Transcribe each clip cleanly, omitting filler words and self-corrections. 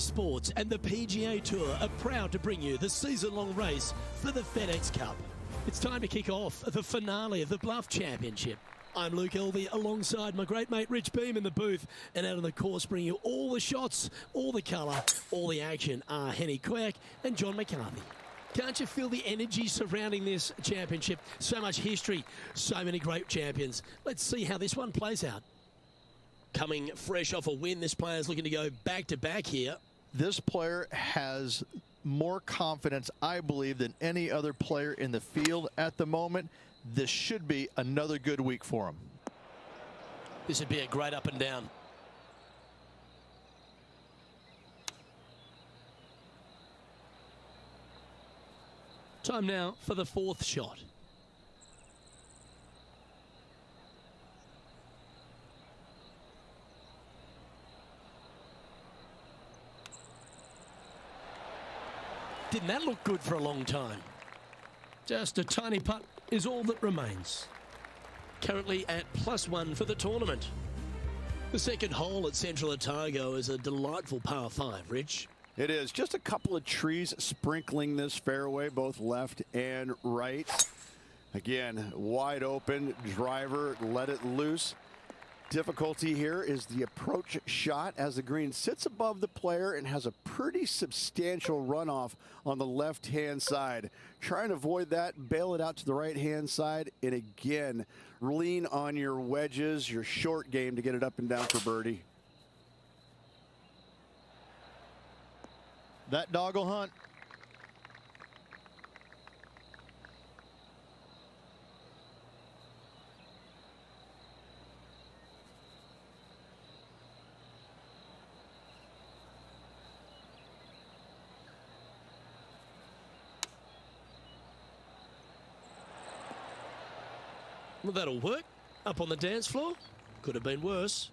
Sports and the PGA Tour are proud to bring you the season-long race for the FedEx Cup. It's time to kick off the finale of the Bluff Championship. I'm Luke Elvey alongside my great mate Rich Beam in the booth, and out on the course bringing you all the shots, all the colour, all the action are Henny Quirk and John McCarthy. Can't you feel the energy surrounding this championship? So much history, so many great champions. Let's see how this one plays out. Coming fresh off a win, this player's looking to go back-to-back here. This player has more confidence, I believe, than any other player in the field at the moment. This should be another good week for him. This would be a great up and down. Time now for the fourth shot. Didn't that look good for a long time? Just a tiny putt is all that remains. Currently at +1 for the tournament. The second hole at Central Otago is a delightful par 5, Rich. It is. Just a couple of trees sprinkling this fairway, both left and right. Again, wide open, driver, let it loose. Difficulty here is the approach shot as the green sits above the player and has a pretty substantial runoff on the left-hand side. Trying to avoid that, bail it out to the right-hand side, and again, lean on your wedges, your short game to get it up and down for birdie. That dog will hunt. Well, that'll work. Up on the dance floor. Could have been worse.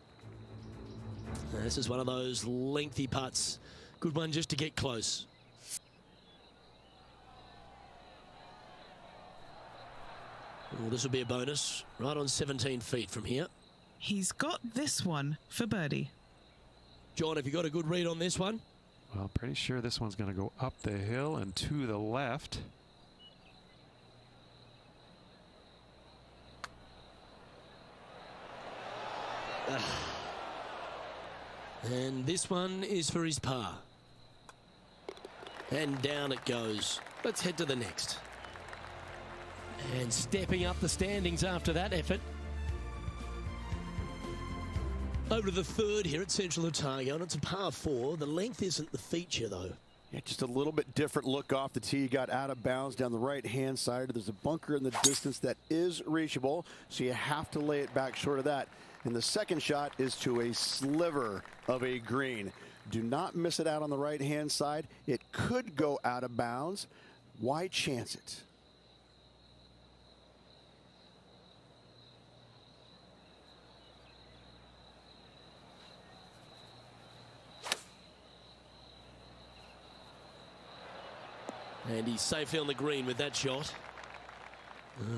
This is one of those lengthy putts. Good one just to get close. Oh, this will be a bonus. Right on 17 feet from here. He's got this one for birdie. John, have you got a good read on this one? Well, pretty sure this one's going to go up the hill and to the left. And this one is for his par. And down it goes. Let's head to the next. And stepping up the standings after that effort. Over to the third here at Central Otago, and it's a par 4. The length isn't the feature, though. Yeah, just a little bit different look off the tee. You got out of bounds down the right-hand side. There's a bunker in the distance that is reachable, so you have to lay it back short of that. And the second shot is to a sliver of a green. Do not miss it out on the right-hand side. It could go out of bounds. Why chance it? And he's safely on the green with that shot.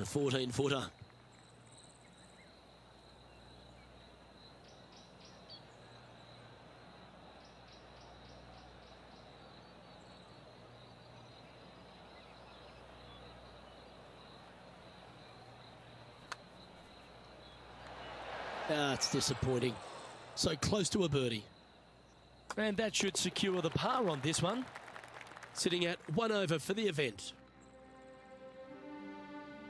14-footer. It's disappointing. So close to a birdie. And that should secure the par on this one. Sitting at 1 over for the event.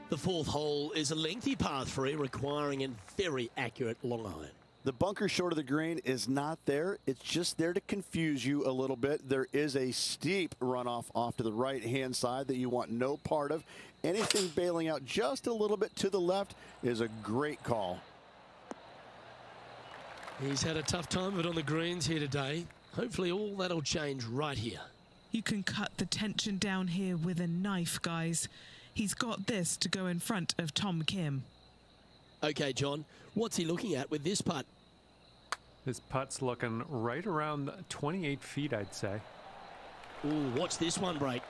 The fourth hole is a lengthy par 3 requiring a very accurate long iron. The bunker short of the green is not there. It's just there to confuse you a little bit. There is a steep runoff off to the right-hand side that you want no part of. Anything bailing out just a little bit to the left is a great call. He's had a tough time of it on the greens here today. Hopefully all that'll change right here. You can cut the tension down here with a knife, guys. He's got this to go in front of Tom Kim. Okay, John, what's he looking at with this putt? This putt's looking right around 28 feet, I'd say. Ooh, watch this one break.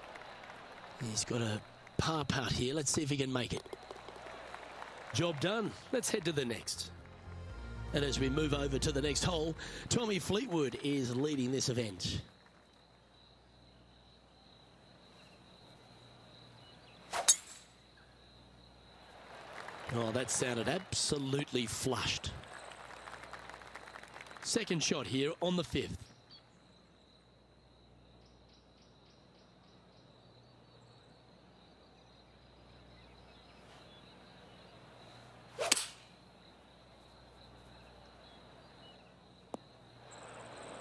He's got a par putt here. Let's see if he can make it. Job done. Let's head to the next. And as we move over to the next hole, Tommy Fleetwood is leading this event. Oh, that sounded absolutely flushed. Second shot here on the 5th.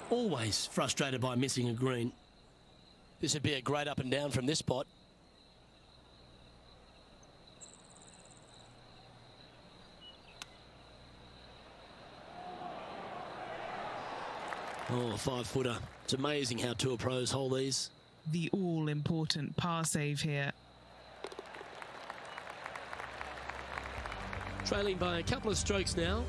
Always frustrated by missing a green. This would be a great up and down from this spot. Oh, a 5-footer. It's amazing how tour pros hold these. The all-important par save here. Trailing by a couple of strokes now.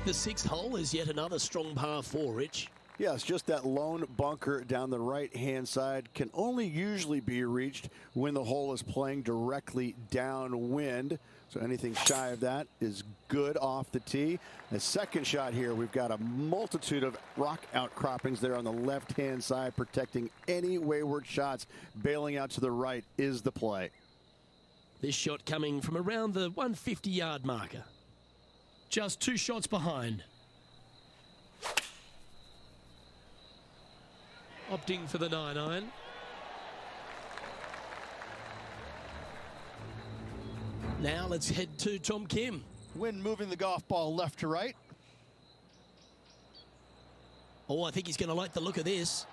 The 6th hole is yet another strong par 4, Rich. Yes, just that lone bunker down the right-hand side can only usually be reached when the hole is playing directly downwind. So anything shy of that is good off the tee. The second shot here, we've got a multitude of rock outcroppings there on the left-hand side, protecting any wayward shots. Bailing out to the right is the play. This shot coming from around the 150-yard marker. Just 2 shots behind. Opting for the 9-iron. Now let's head to Tom Kim. Wind moving the golf ball left to right. Oh, I think he's going to like the look of this.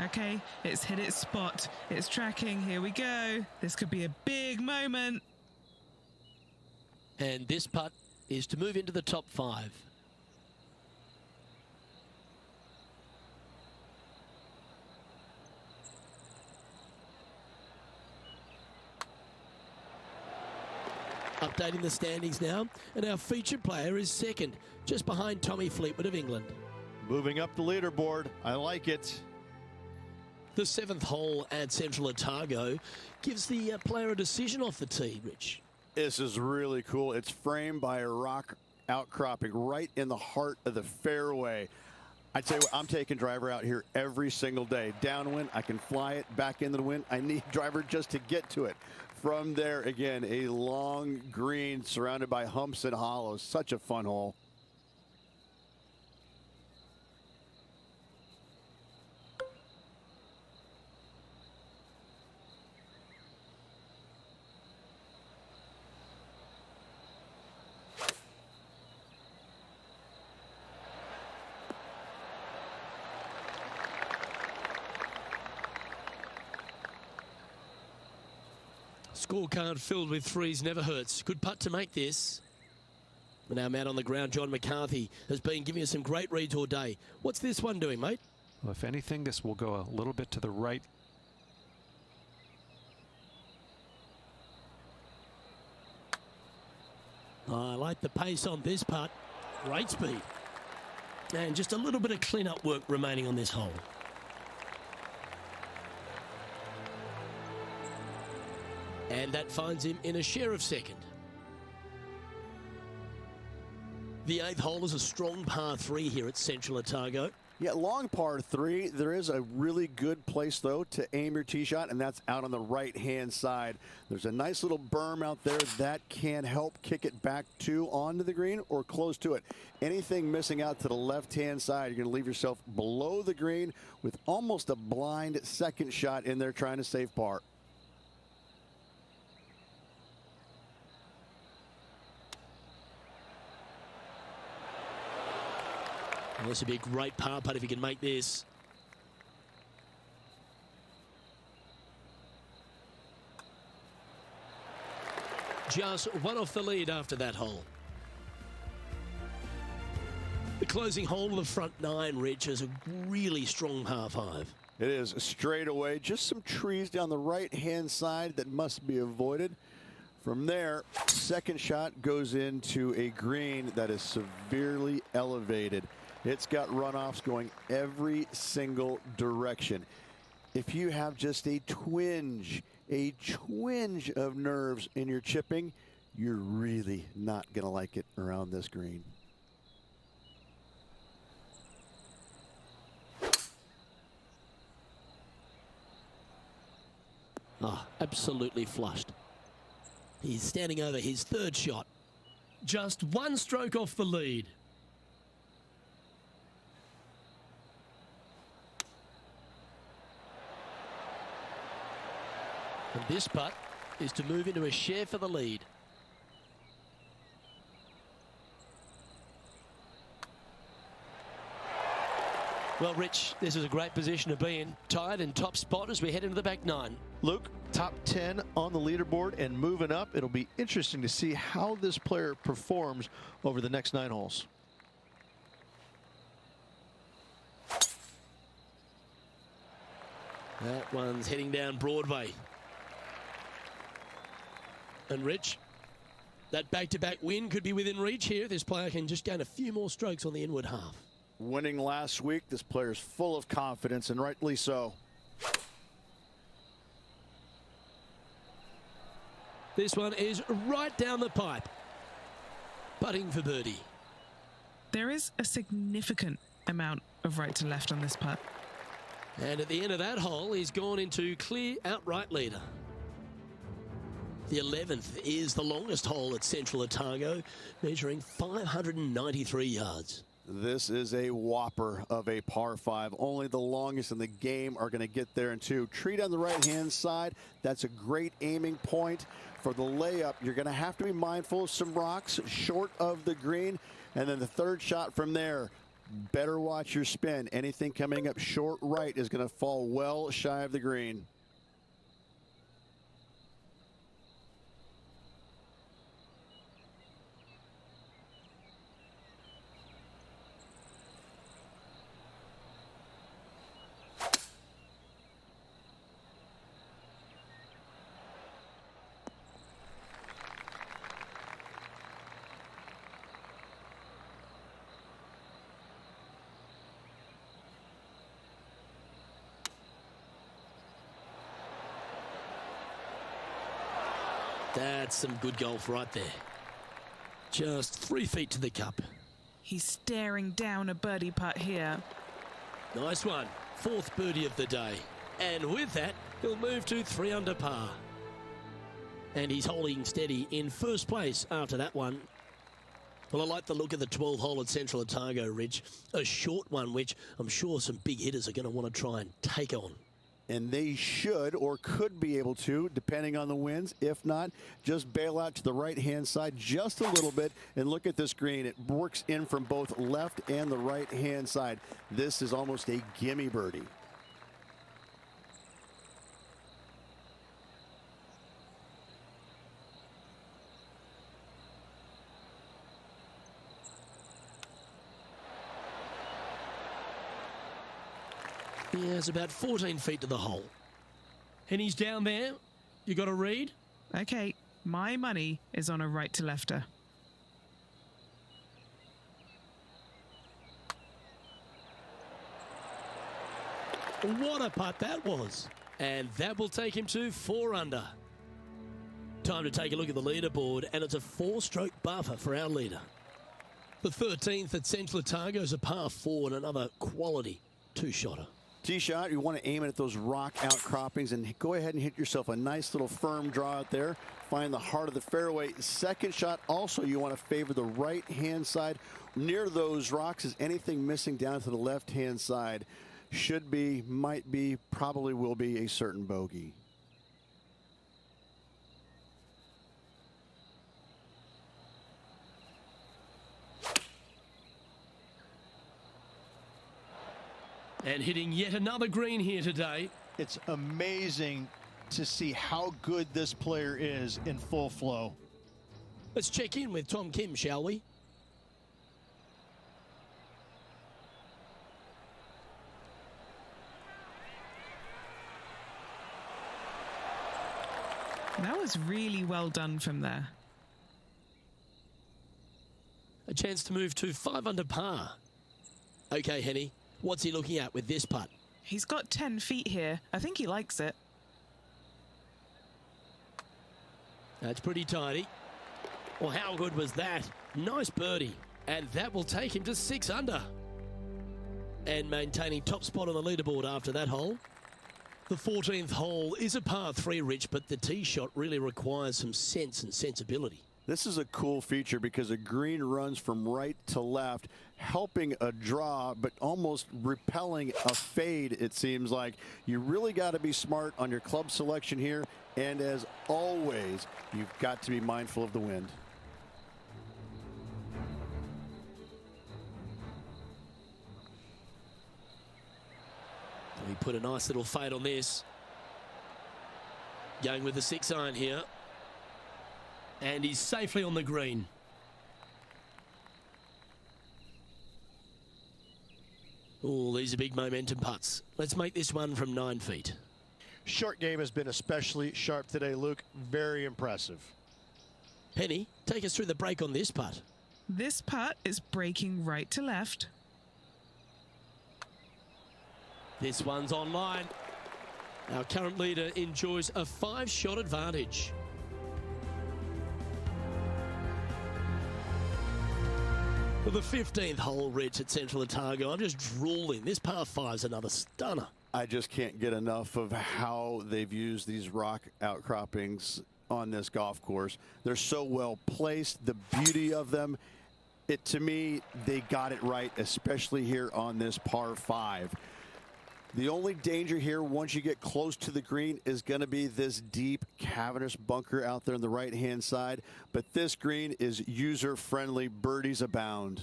Okay, it's hit its spot. It's tracking. Here we go. This could be a big moment. And this putt is to move into the top 5. Updating the standings now, and our featured player is second, just behind Tommy Fleetwood of England. Moving up the leaderboard. I like it. The 7th hole at Central Otago gives the player a decision off the tee, Rich. This is really cool. It's framed by a rock outcropping right in the heart of the fairway. I'd say I'm taking driver out here every single day. Downwind, I can fly it back into the wind. I need driver just to get to it. From there, again, a long green surrounded by humps and hollows. Such a fun hole. Scorecard filled with 3s never hurts. Good putt to make this. And our man on the ground, John McCarthy, has been giving us some great reads all day. What's this one doing, mate? Well, if anything, this will go a little bit to the right. I like the pace on this putt. Great speed. And just a little bit of clean-up work remaining on this hole. And that finds him in a share of second. The 8th hole is a strong par 3 here at Central Otago. Yeah, long par 3. There is a really good place, though, to aim your tee shot, and that's out on the right-hand side. There's a nice little berm out there that can help kick it back onto the green or close to it. Anything missing out to the left-hand side, you're going to leave yourself below the green with almost a blind second shot in there trying to save par. Well, this would be a great par putt if he can make this. Just one off the lead after that hole. The closing hole of the front 9, Rich, is a really strong par 5. It is straight away. Just some trees down the right-hand side that must be avoided. From there, second shot goes into a green that is severely elevated. It's got runoffs going every single direction. If you have just a twinge of nerves in your chipping, you're really not going to like it around this green. Ah, absolutely flushed. He's standing over his third shot. Just one stroke off the lead. And this putt is to move into a share for the lead. Well, Rich, this is a great position to be in. Tied in top spot as we head into the back nine. Luke, top 10 on the leaderboard and moving up. It'll be interesting to see how this player performs over the next 9 holes. That one's heading down Broadway. And Rich, that back-to-back win could be within reach here. This player can just gain a few more strokes on the inward half. Winning last week, this player's full of confidence, and rightly so. This one is right down the pipe. Putting for birdie. There is a significant amount of right to left on this putt. And at the end of that hole, he's gone into clear outright leader. The 11th is the longest hole at Central Otago, measuring 593 yards. This is a whopper of a par 5. Only the longest in the game are going to get there in 2. Treat on the right-hand side. That's a great aiming point. For the layup, you're going to have to be mindful of some rocks short of the green. And then the third shot from there, better watch your spin. Anything coming up short right is going to fall well shy of the green. That's some good golf right there. Just 3 feet to the cup. He's staring down a birdie putt here. Nice one. 4th birdie of the day. And with that, he'll move to 3 under par. And he's holding steady in first place after that one. Well, I like the look of the 12th hole at Central Otago, Ridge. A short one, which I'm sure some big hitters are going to want to try and take on. And they should or could be able to, depending on the winds. If not, just bail out to the right-hand side just a little bit and look at this green. It works in from both left and the right-hand side. This is almost a gimme birdie. He has about 14 feet to the hole. And he's down there. You got to read? Okay, my money is on a right to lefter. What a putt that was. And that will take him to 4 under. Time to take a look at the leaderboard, and it's a 4-stroke buffer for our leader. The 13th at Central Otago is a par 4 and another quality 2-shotter. Tee shot, you want to aim it at those rock outcroppings and go ahead and hit yourself a nice little firm draw out there. Find the heart of the fairway. Second shot, also you want to favor the right-hand side. Near those rocks is anything missing down to the left-hand side. Should be, might be, probably will be a certain bogey. And hitting yet another green here today. It's amazing to see how good this player is in full flow. Let's check in with Tom Kim, shall we? That was really well done from there. A chance to move to 5 under par. Okay, Henny, what's he looking at with this putt? He's got 10 feet here. I think he likes it. That's pretty tidy. Well, how good was that? Nice birdie. And that will take him to 6 under. And maintaining top spot on the leaderboard after that hole. The 14th hole is a par 3, Rich, but the tee shot really requires some sense and sensibility. This is a cool feature because a green runs from right to left, helping a draw, but almost repelling a fade, it seems like. You really got to be smart on your club selection here. And as always, you've got to be mindful of the wind. He put a nice little fade on this. Going with the 6 iron here. And he's safely on the green. Oh, these are big momentum putts. Let's make this one from 9 feet. Short game has been especially sharp today, Luke. Very impressive. Henny, take us through the break on this putt. This putt is breaking right to left. This one's online. Our current leader enjoys a 5-shot advantage. For the 15th hole, Rich, at Central Otago, I'm just drooling. This par 5's another stunner. I just can't get enough of how they've used these rock outcroppings on this golf course. They're so well placed, the beauty of them. To me, they got it right, especially here on this par 5. The only danger here once you get close to the green is going to be this deep cavernous bunker out there on the right-hand side. But this green is user-friendly. Birdies abound.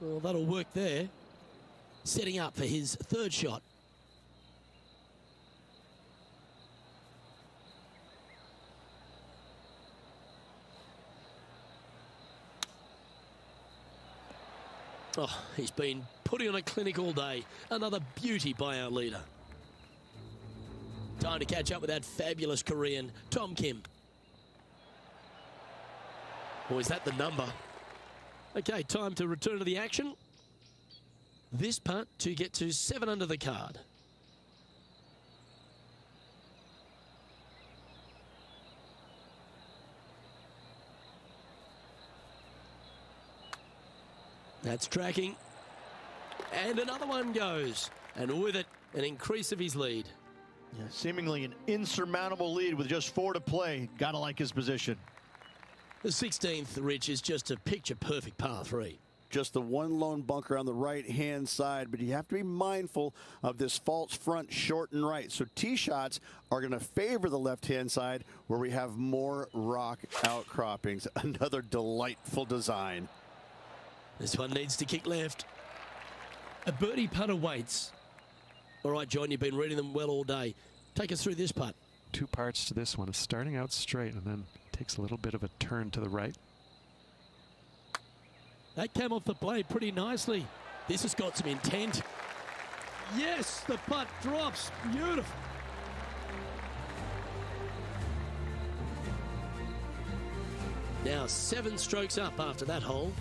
Well, that'll work there. Setting up for his 3rd shot. Oh, he's been putting on a clinic all day. Another beauty by our leader. Time to catch up with that fabulous Korean, Tom Kim. Or is that the number? Okay, time to return to the action. This putt to get to 7 under the card. That's tracking. And another one goes. And with it, an increase of his lead. Yeah, seemingly an insurmountable lead with just 4 to play. Gotta like his position. The 16th, Rich, is just a picture-perfect par 3. Just the one lone bunker on the right-hand side, but you have to be mindful of this false front short and right. So tee shots are going to favor the left-hand side where we have more rock outcroppings. Another delightful design. This one needs to kick left. A birdie putt awaits. All right, John, you've been reading them well all day. Take us through this putt. 2 parts to this one. It's starting out straight and then takes a little bit of a turn to the right. That came off the blade pretty nicely. This has got some intent. Yes, the putt drops. Beautiful. Now 7 strokes up after that hole.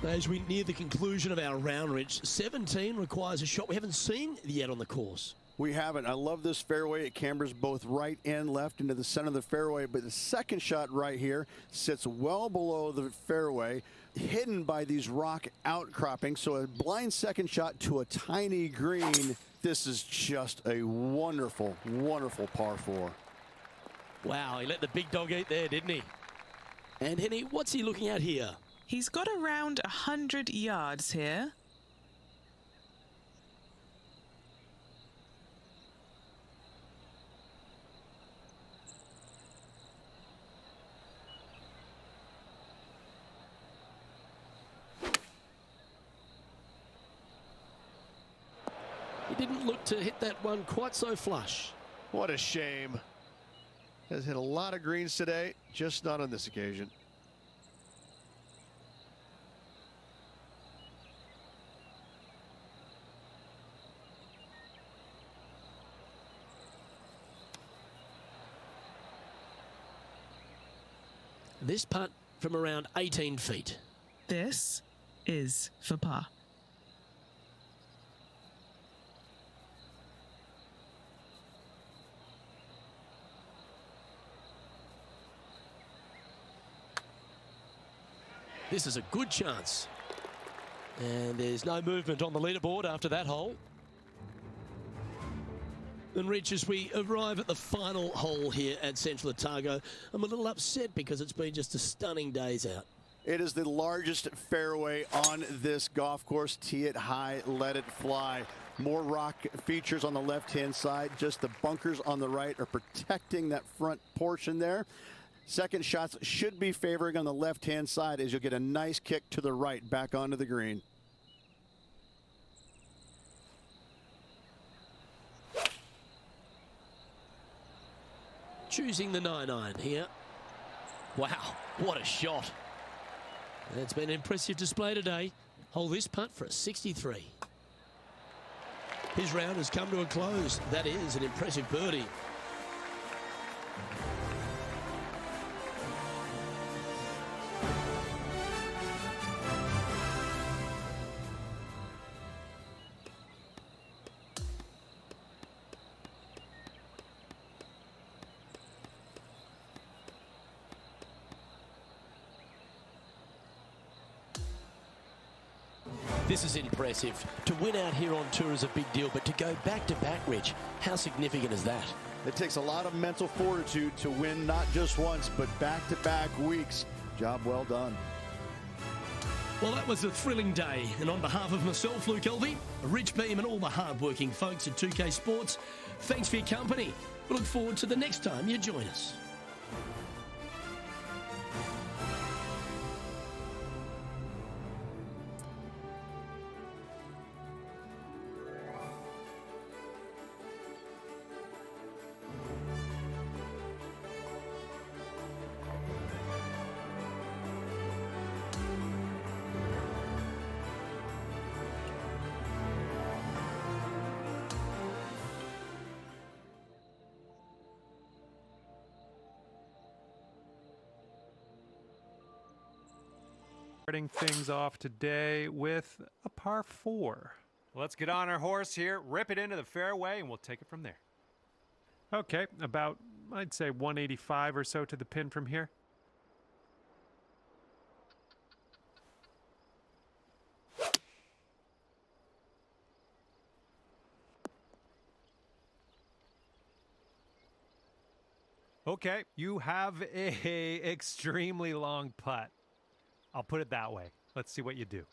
As we near the conclusion of our round, Rich, 17 requires a shot we haven't seen yet on the course. We haven't. I love this fairway. It cambers both right and left into the center of the fairway, but the second shot right here sits well below the fairway, hidden by these rock outcroppings. So a blind second shot to a tiny green. This is just a wonderful, wonderful par 4. Wow, he let the big dog eat there, didn't he? And Henny, what's he looking at here? He's got around 100 yards here. He didn't look to hit that one quite so flush. What a shame. Has hit a lot of greens today, just not on this occasion. This putt from around 18 feet. This is for par. This is a good chance. And there's no movement on the leaderboard after that hole. And Rich, as we arrive at the final hole here at Central Otago, I'm a little upset because it's been just a stunning days out. It is the largest fairway on this golf course. Tee it high, let it fly. More rock features on the left-hand side. Just the bunkers on the right are protecting that front portion there. Second shots should be favoring on the left-hand side as you'll get a nice kick to the right back onto the green. Choosing the 9-iron here. Wow, what a shot. And it's been an impressive display today. Hold this putt for a 63. His round has come to a close. That is an impressive birdie. This is impressive. To win out here on tour is a big deal, but to go back-to-back, Rich, how significant is that? It takes a lot of mental fortitude to win not just once, but back-to-back weeks. Job well done. Well, that was a thrilling day. And on behalf of myself, Luke Elvey, Rich Beam, and all the hard-working folks at 2K Sports, thanks for your company. We look forward to the next time you join us. Starting things off today with a par 4. Let's get on our horse here, rip it into the fairway, and we'll take it from there. Okay, about, I'd say 185 or so to the pin from here. Okay, you have a extremely long putt. I'll put it that way. Let's see what you do.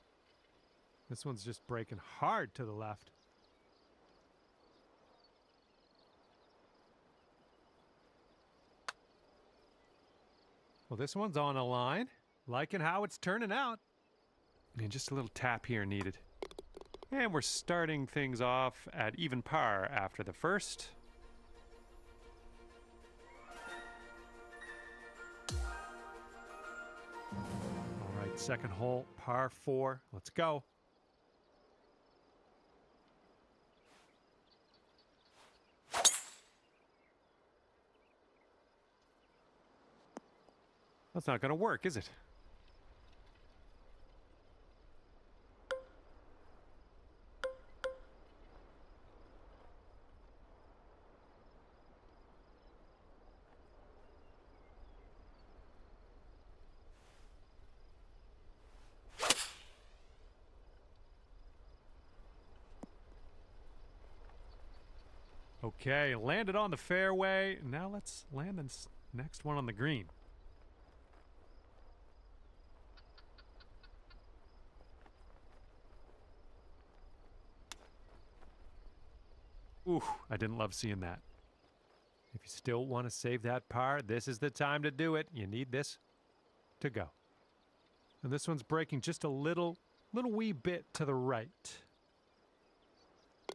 This one's just breaking hard to the left. Well, this one's on a line. Liking how it's turning out. And just a little tap here needed. And we're starting things off at even par after the first. All right, second hole, par 4. Let's go. That's not going to work, is it? Okay, landed on the fairway. Now let's land this next one on the green. Ooh, I didn't love seeing that. If you still want to save that par, this is the time to do it. You need this to go. And this one's breaking just a little wee bit to the right.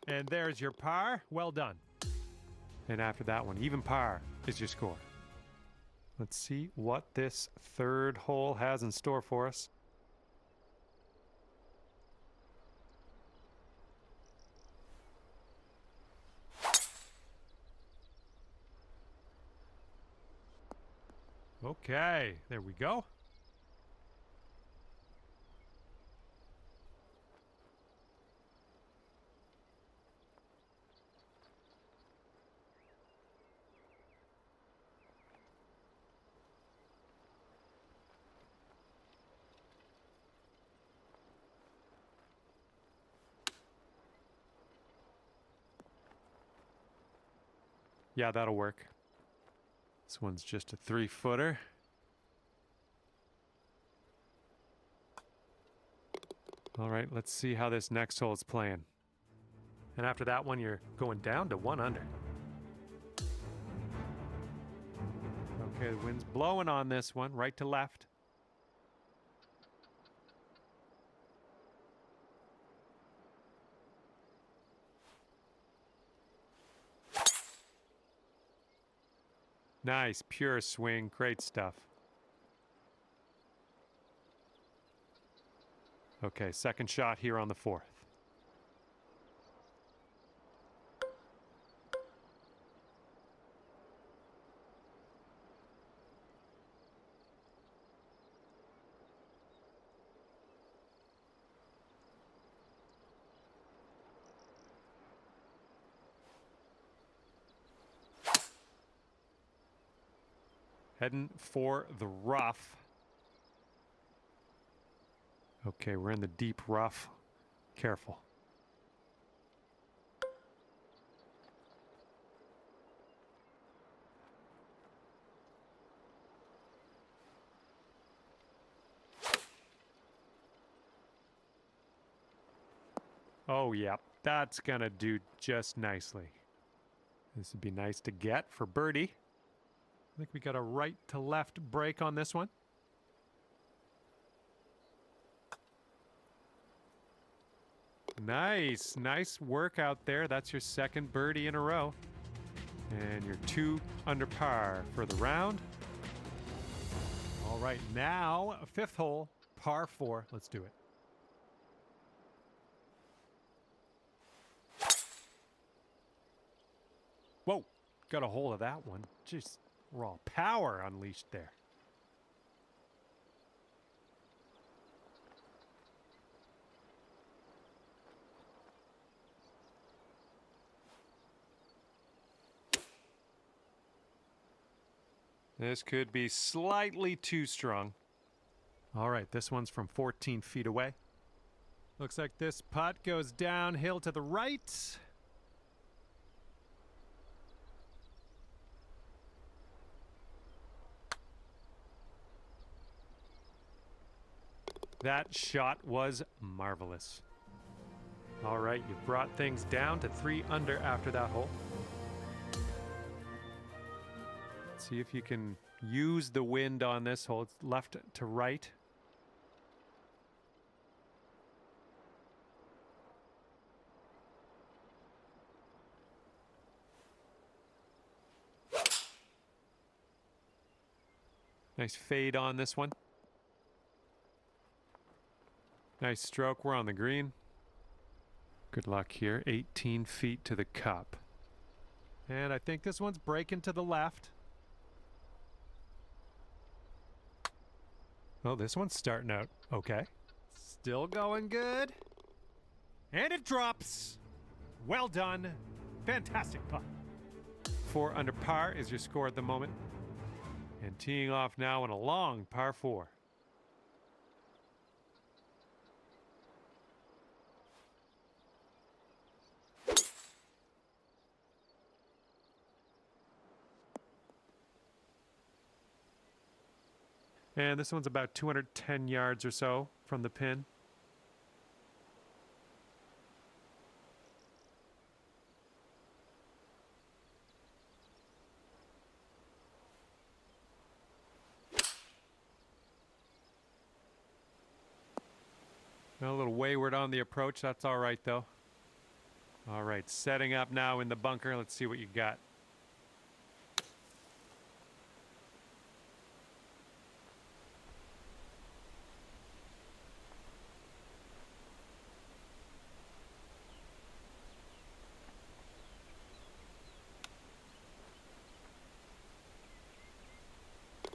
And there's your par. Well done. And after that one, even par is your score. Let's see what this third hole has in store for us. Okay, there we go. Yeah, that'll work. This one's just a 3-footer. All right, let's see how this next hole is playing. And after that one, you're going down to 1 under. Okay, the wind's blowing on this one, right to left. Nice, pure swing, great stuff. Okay, second shot here on the 4th. Heading for the rough. Okay, we're in the deep rough. Careful. Oh, yeah, that's gonna do just nicely. This would be nice to get for birdie. I think we got a right to left break on this one. Nice, nice work out there. That's your second birdie in a row. And you're 2 under par for the round. All right, now 5th hole, par 4. Let's do it. Whoa, got a hold of that one. Just raw power unleashed there. This could be slightly too strong. All right, this one's from 14 feet away. Looks like this putt goes downhill to the right. That shot was marvelous. All right, you brought things down to 3 under after that hole. See if you can use the wind on this hole. It's left to right. Nice fade on this one. Nice stroke. We're on the green. Good luck here. 18 feet to the cup. And I think this one's breaking to the left. Oh, this one's starting out okay. Still going good. And it drops. Well done. Fantastic putt. 4 under par is your score at the moment. And teeing off now on a long par 4. And this one's about 210 yards or so from the pin. A little wayward on the approach. That's all right, though. All right, setting up now in the bunker. Let's see what you got.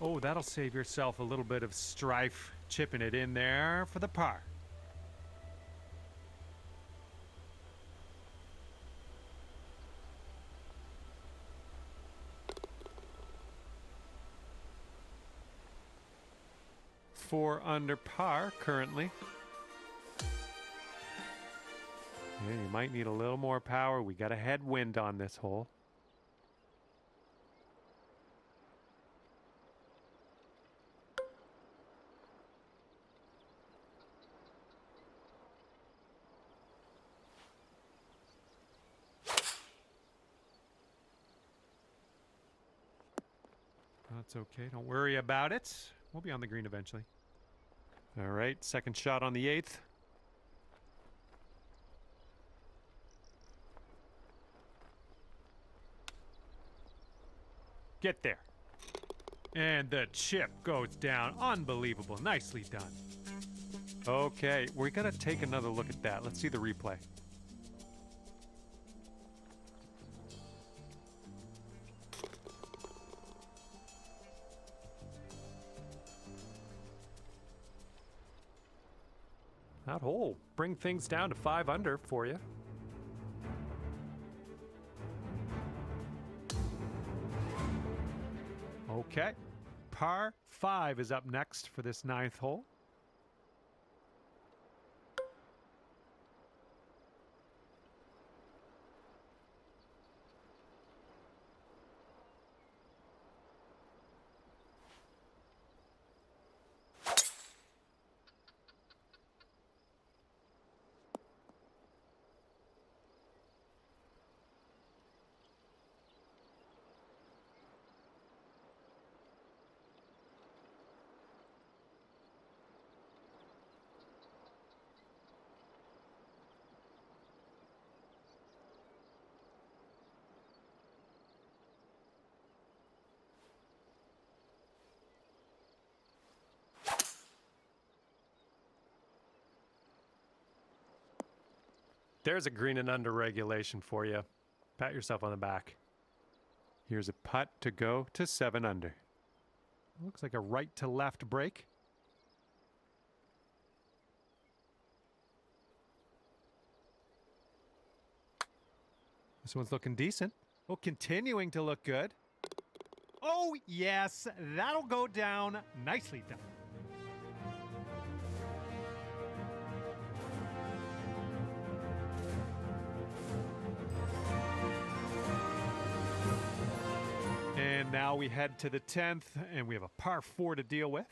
Oh, that'll save yourself a little bit of strife chipping it in there for the par. Four under par currently. Yeah, you might need a little more power. We got a headwind on this hole. That's okay. Don't worry about it. We'll be on the green eventually. All right, second shot on the 8th. Get there. And the chip goes down. Unbelievable. Nicely done. Okay, we're going to take another look at that. Let's see the replay. That hole bring things down to 5 under for you. Okay, par 5 is up next for this 9th hole. There's a green and under regulation for you. Pat yourself on the back. Here's a putt to go to 7 under. Looks like a right to left break. This one's looking decent. Oh, continuing to look good. Oh, yes, that'll go down. Nicely done. And now we head to the 10th, and we have a par 4 to deal with.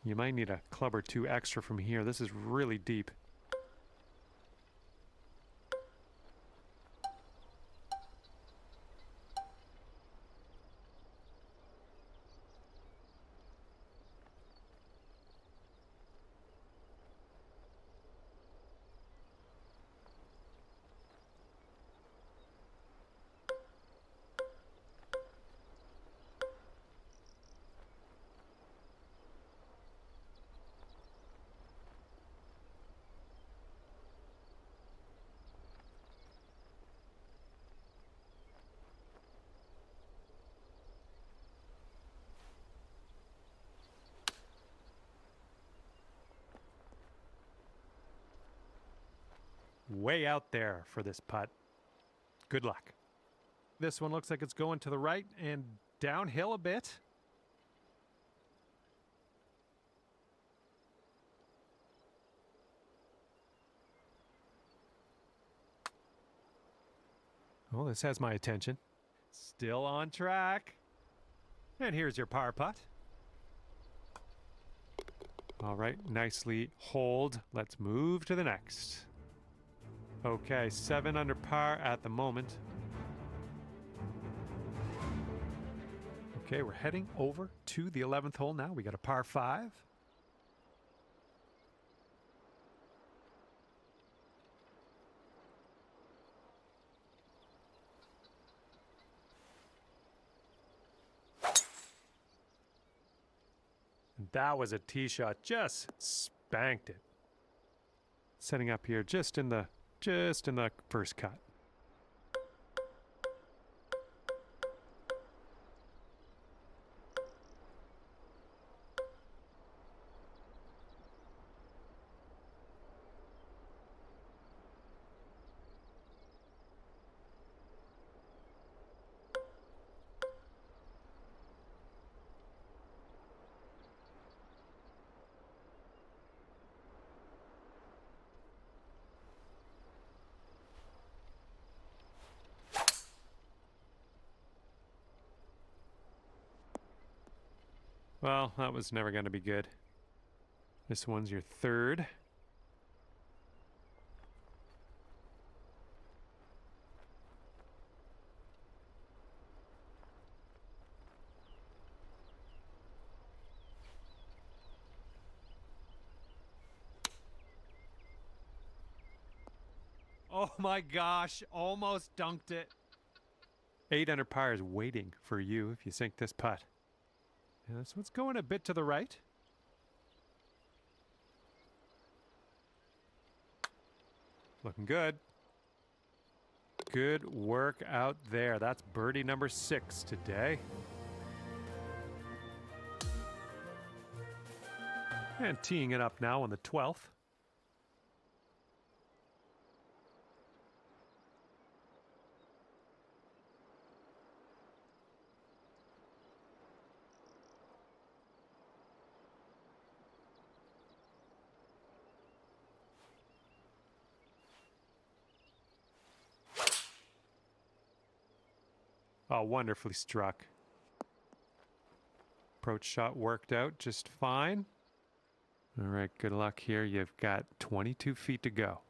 You might need a club or two extra from here. This is really deep. Way out there for this putt. Good luck. This one looks like it's going to the right and downhill a bit. Oh, this has my attention. Still on track. And here's your par putt. All right, nicely holed. Let's move to the next. Okay, 7 under par at the moment. Okay, we're heading over to the 11th hole now. We got a par 5. That was a tee shot. Just spanked it. Setting up here just in the first cut. Well, that was never going to be good. This one's your third. Oh my gosh, almost dunked it. 8 under par is waiting for you if you sink this putt. And this one's going a bit to the right. Looking good. Good work out there. That's birdie number 6 today. And teeing it up now on the 12th. Oh, wonderfully struck. Approach shot worked out just fine. All right, good luck here. You've got 22 feet to go.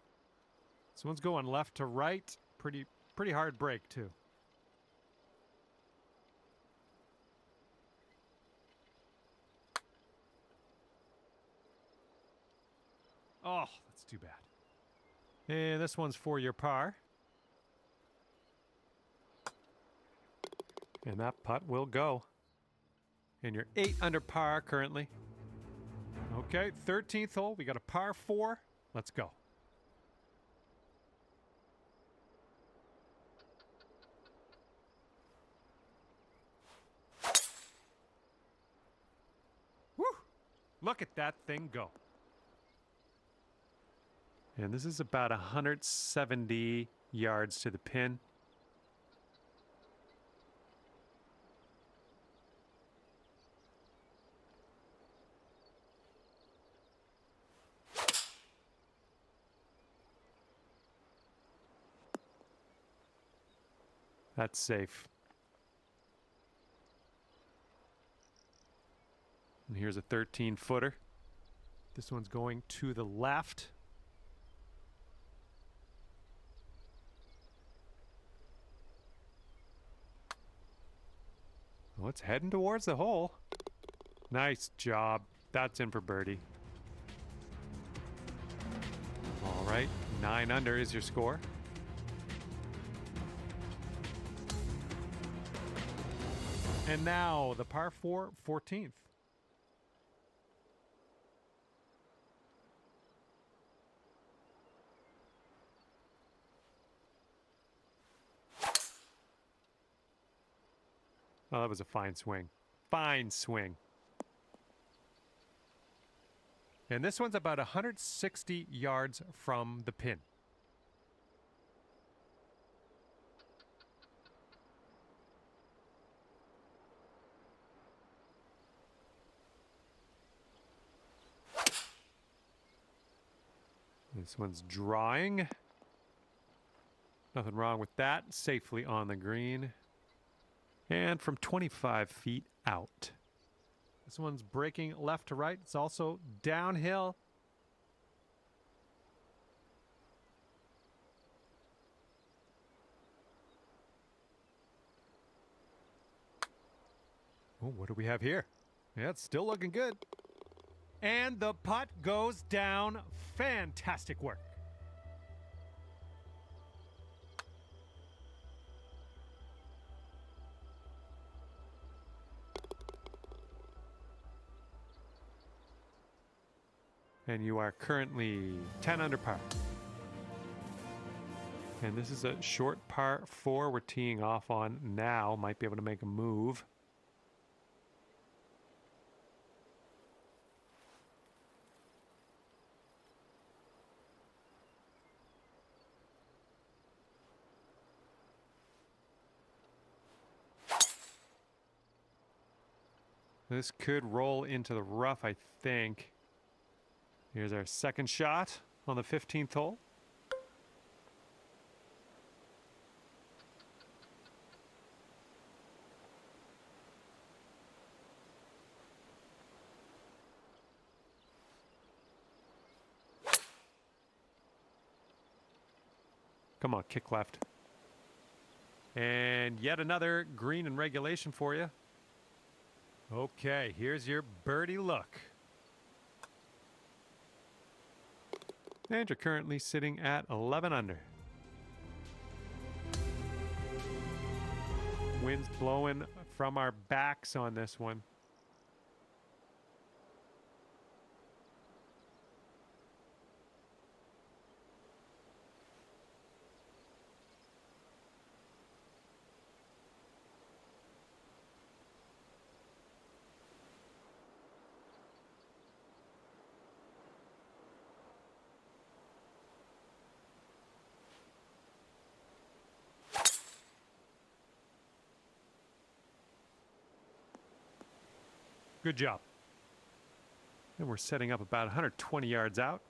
This one's going left to right. Pretty hard break, too. Oh, that's too bad. And this one's for your par. And that putt will go. And you're 8 under par currently. Okay, 13th hole. We got a par 4. Let's go. Woo! Look at that thing go. And this is about 170 yards to the pin. That's safe. And here's a 13-footer. This one's going to the left. Oh, it's heading towards the hole. Nice job. That's in for birdie. All right, 9 under is your score. And now the par 4, 14th. Oh, that was a fine swing. Fine swing. And this one's about 160 yards from the pin. This one's drawing. Nothing wrong with that. Safely on the green. And from 25 feet out. This one's breaking left to right. It's also downhill. Oh, what do we have here? Yeah, it's still looking good. And the putt goes down. Fantastic work. And you are currently 10 under par. And this is a short par 4 we're teeing off on now. Might be able to make a move. This could roll into the rough, I think. Here's our second shot on the 15th hole. Come on, kick left. And yet another green in regulation for you. Okay, here's your birdie look. And you're currently sitting at 11 under. Wind's blowing from our backs on this one. Good job. And we're setting up about 120 yards out.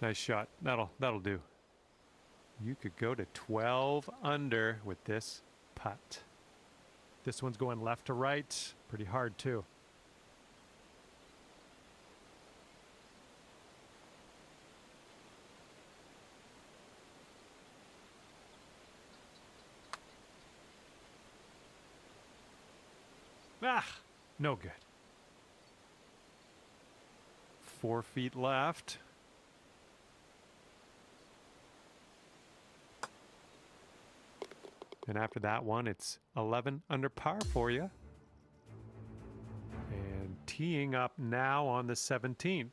Nice shot. That'll do. You could go to 12 under with this putt. This one's going left to right. Pretty hard, too. Ah, no good. 4 feet left. And after that one, it's 11 under par for you. And teeing up now on the 17th.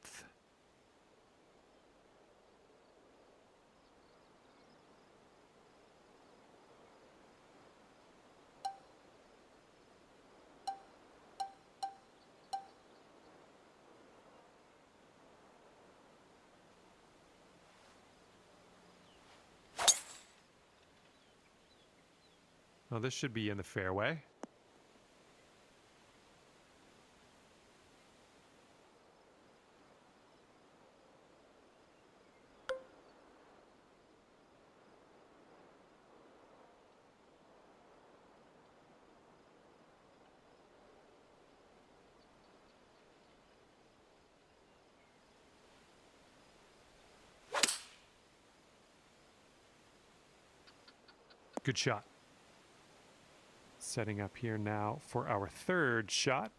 Well, this should be in the fairway. Good shot. Setting up here now for our third shot.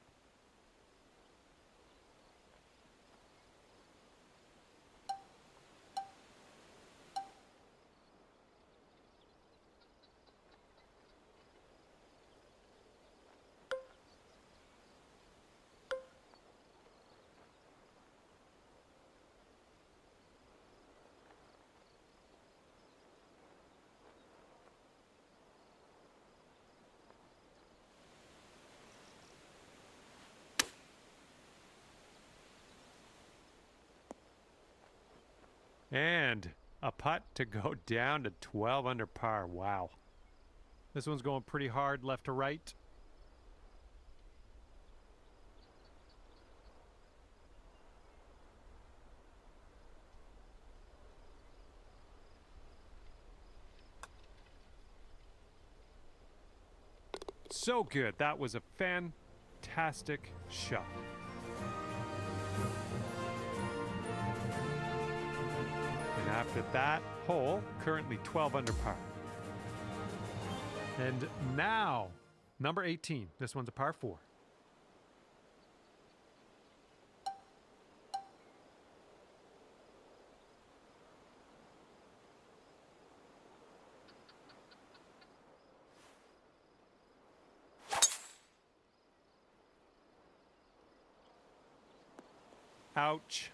And a putt to go down to 12 under par. Wow. This one's going pretty hard left to right. So good. That was a fantastic shot. After that hole, currently 12 under par. And now, number 18. This one's a par 4. Ouch.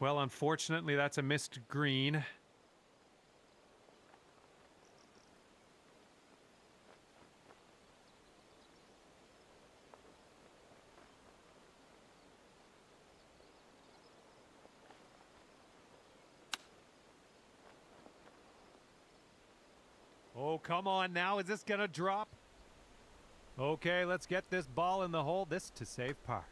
Well, unfortunately, that's a missed green. Oh, come on now. Is this going to drop? Okay, let's get this ball in the hole. This to save par.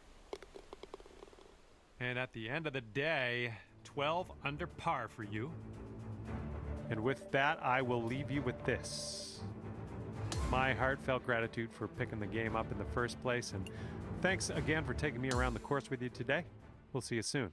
And at the end of the day, 12 under par for you. And with that, I will leave you with this. My heartfelt gratitude for picking the game up in the first place. And thanks again for taking me around the course with you today. We'll see you soon.